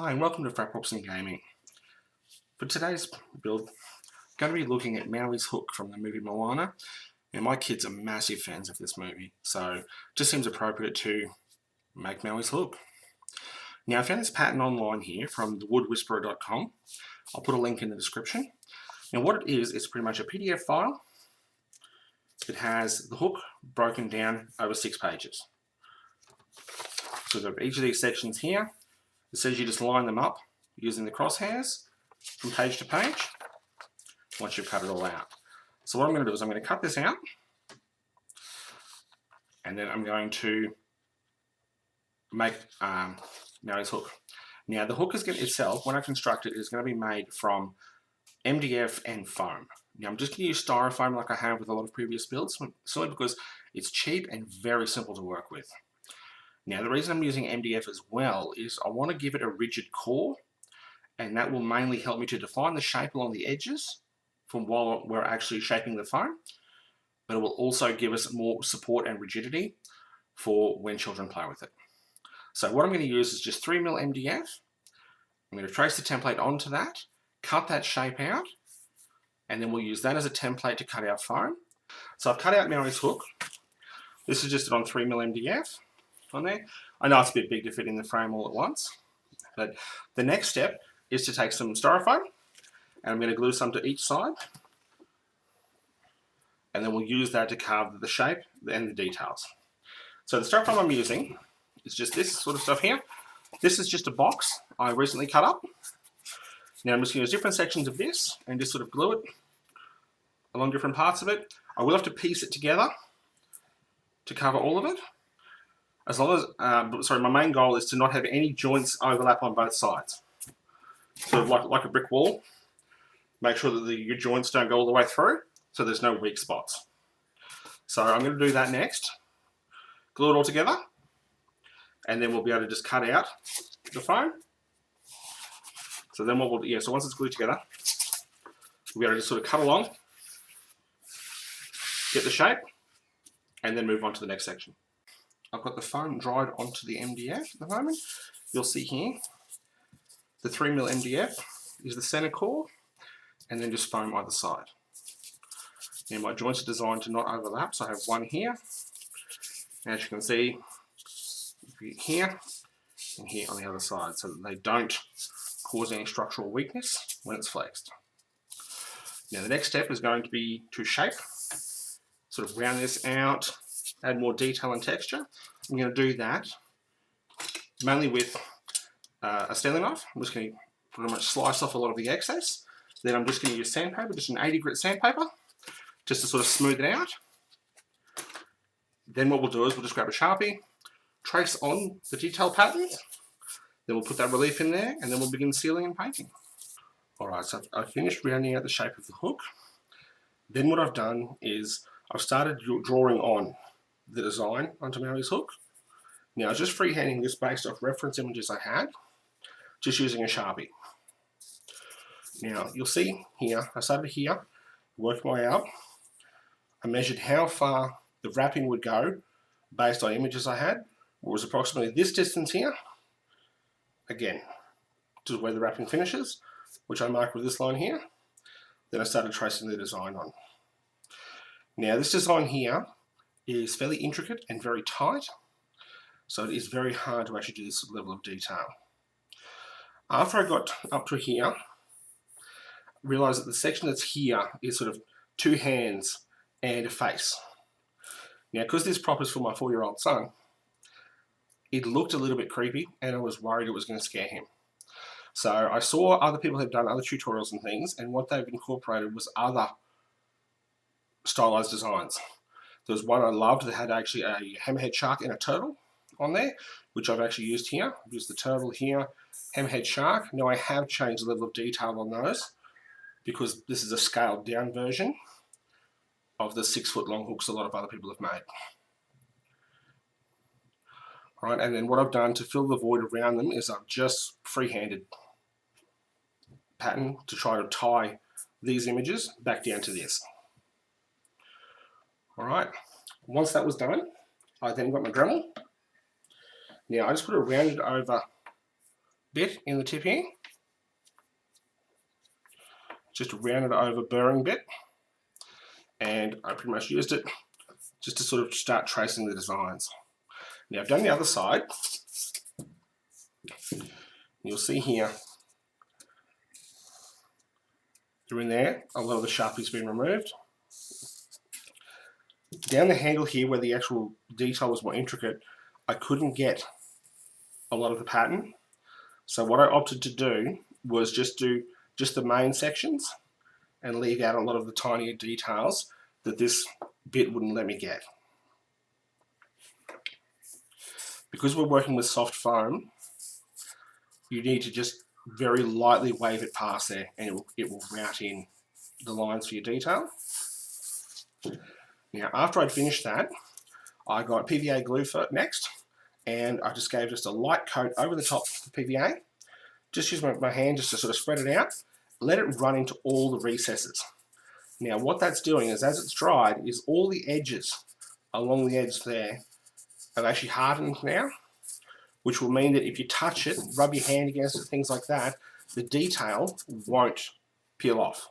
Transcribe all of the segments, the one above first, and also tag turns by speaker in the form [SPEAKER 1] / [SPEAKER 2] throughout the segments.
[SPEAKER 1] Hi and welcome to Fraprops and Gaming. For today's build, I'm going to be looking at Maui's hook from the movie Moana. Now my kids are massive fans of this movie, so it just seems appropriate to make Maui's hook. Now I found this pattern online here from thewoodwhisperer.com. I'll put a link in the description. Now what it is, it's pretty much a PDF file. It has the hook broken down over 6 pages. So we've got each of these sections here. It says you just line them up using the crosshairs from page to page once you've cut it all out. So what I'm going to do is I'm going to cut this out and then I'm going to make Maui's hook. Now the hook itself, when I construct it, is going to be made from MDF and foam. Now I'm just going to use styrofoam like I have with a lot of previous builds, simply because it's cheap and very simple to work with. Now the reason I'm using MDF as well is I want to give it a rigid core, and that will mainly help me to define the shape along the edges from while we're actually shaping the foam, but it will also give us more support and rigidity for when children play with it. So what I'm going to use is just 3mm MDF. I'm going to trace the template onto that, cut that shape out, and then we'll use that as a template to cut our foam. So I've cut out Maui's hook. This is just on 3mm MDF. On there. I know it's a bit big to fit in the frame all at once, but the next step is to take some styrofoam and I'm going to glue some to each side, and then we'll use that to carve the shape and the details. So the styrofoam I'm using is just this sort of stuff here. This is just a box I recently cut up. Now I'm just going to use different sections of this and just sort of glue it along different parts of it. I will have to piece it together to cover all of it. As long as, my main goal is to not have any joints overlap on both sides. Sort of like a brick wall. Make sure that your joints don't go all the way through, so there's no weak spots. So I'm going to do that next. Glue it all together, and then we'll be able to just cut out the foam. So then so once it's glued together, we'll be able to just sort of cut along, get the shape, and then move on to the next section. I've got the foam dried onto the MDF at the moment. You'll see here, the 3mm MDF is the center core, and then just foam either side. Now my joints are designed to not overlap, so I have one here. As you can see, here and here on the other side, so that they don't cause any structural weakness when it's flexed. Now the next step is going to be to shape, sort of round this out, add more detail and texture. I'm going to do that mainly with a Stanley knife. I'm just going to pretty much slice off a lot of the excess. Then I'm just going to use sandpaper, just an 80 grit sandpaper, just to sort of smooth it out. Then what we'll do is we'll just grab a Sharpie, trace on the detail patterns, then we'll put that relief in there, and then we'll begin sealing and painting. Alright, so I've finished rounding out the shape of the hook. Then what I've done is I've started drawing on the design onto Maui's hook. Now I was just freehanding this based off reference images I had, just using a Sharpie. Now you'll see here, I started here, worked my way up. I measured how far the wrapping would go based on images I had. It was approximately this distance here, again, to where the wrapping finishes, which I marked with this line here. Then I started tracing the design on. Now this design here is fairly intricate and very tight, so it is very hard to actually do this level of detail. After I got up to here, I realised that the section that's here is sort of 2 hands and a face. Now because this prop is for my 4-year-old son, it looked a little bit creepy and I was worried it was going to scare him. So I saw other people have done other tutorials and things, and what they've incorporated was other stylized designs. There was one I loved that had actually a hammerhead shark and a turtle on there, which I've actually used here. I've used the turtle here, hammerhead shark. Now I have changed the level of detail on those because this is a scaled down version of the 6-foot long hooks a lot of other people have made. Right, and then what I've done to fill the void around them is I've just freehanded pattern to try to tie these images back down to this. Alright, once that was done, I then got my Dremel. Now I just put it rounded over bit in the tip here. Just a rounded over burring bit. And I pretty much used it just to sort of start tracing the designs. Now I've done the other side. You'll see here, through in there, a lot of the Sharpie's been removed. Down the handle here, where the actual detail was more intricate, I couldn't get a lot of the pattern. So what I opted to do was just do just the main sections and leave out a lot of the tinier details that this bit wouldn't let me get. Because we're working with soft foam, you need to just very lightly wave it past there, and it will route in the lines for your detail. Now, after I'd finished that, I got PVA glue for next, and I just gave just a light coat over the top of the PVA. Just use my hand just to sort of spread it out, let it run into all the recesses. Now, what that's doing is, as it's dried, is all the edges along the edge there have actually hardened now, which will mean that if you touch it, rub your hand against it, things like that, the detail won't peel off.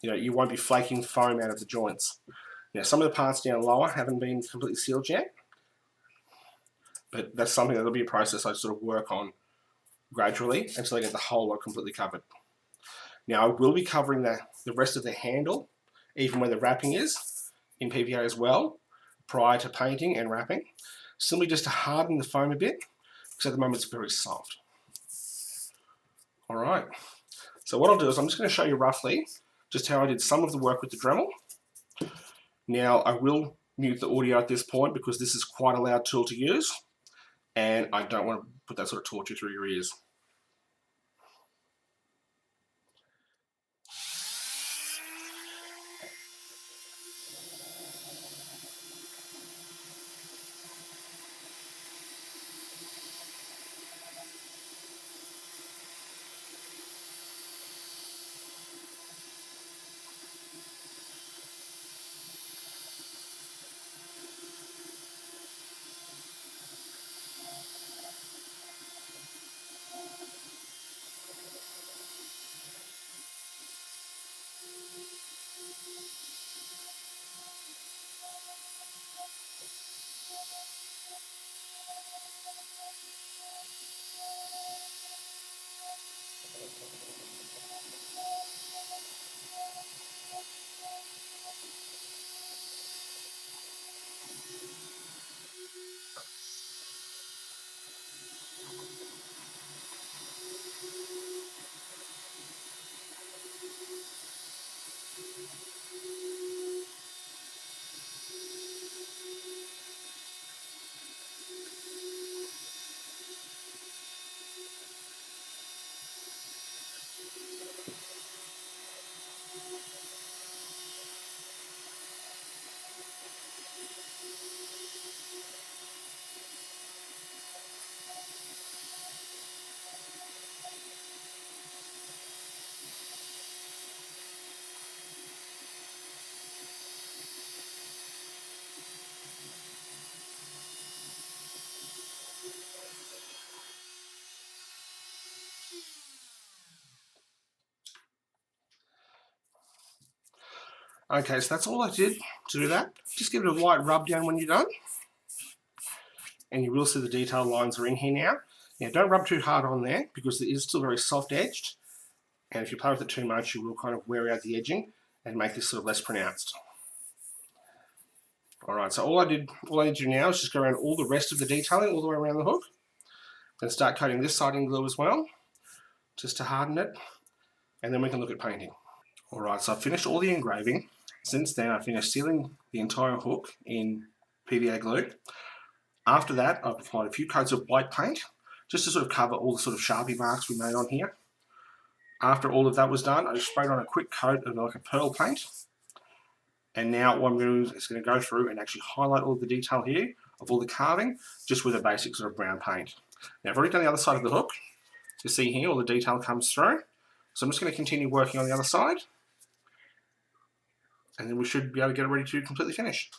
[SPEAKER 1] You know, you won't be flaking foam out of the joints. Now, some of the parts down lower haven't been completely sealed yet, but that's something that'll be a process I sort of work on gradually until I get the whole lot completely covered. Now, I will be covering the rest of the handle, even where the wrapping is, in PVA as well, prior to painting and wrapping, simply just to harden the foam a bit, because at the moment it's very soft. All right, so what I'll do is I'm just going to show you roughly just how I did some of the work with the Dremel. Now, I will mute the audio at this point because this is quite a loud tool to use, and I don't want to put that sort of torture through your ears. Okay, so that's all I did to do that. Just give it a light rub down when you're done. And you will see the detail lines are in here now. Now, don't rub too hard on there because it is still very soft edged. And if you play with it too much, you will kind of wear out the edging and make this sort of less pronounced. All right, so all I need to do now is just go around all the rest of the detailing all the way around the hook. Then start coating this side in glue as well, just to harden it. And then we can look at painting. All right, so I've finished all the engraving. Since then, I finished sealing the entire hook in PVA glue. After that, I've applied a few coats of white paint, just to sort of cover all the sort of Sharpie marks we made on here. After all of that was done, I just sprayed on a quick coat of like a pearl paint. And now what I'm going to do is going to go through and actually highlight all of the detail here of all the carving, just with a basic sort of brown paint. Now I've already done the other side of the hook. You see here all the detail comes through. So I'm just going to continue working on the other side. And then we should be able to get it ready to completely finish.